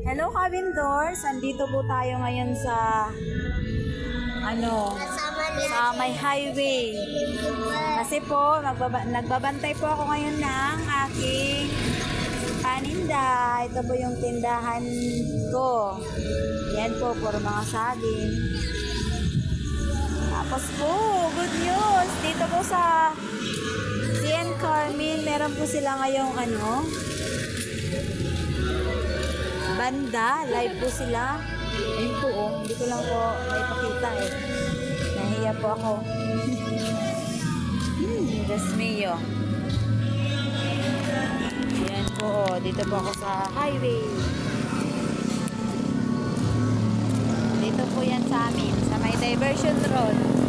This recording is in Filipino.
Hello, Kabindors! Andito po tayo ngayon sa sa may highway. Kasi po, nagbabantay po ako ngayon ng aking paninda. Ito po yung tindahan ko. Yan po, puro mga saging. Tapos po, good news! Dito po sa CN Carmen, meron po sila ngayong banda, live po sila. Ayun po, hindi ko lang po maipakita eh. Nahiya po ako. Diyos mio. Ayan po, dito po ako sa highway. Dito po yan sa amin, sa may diversion road.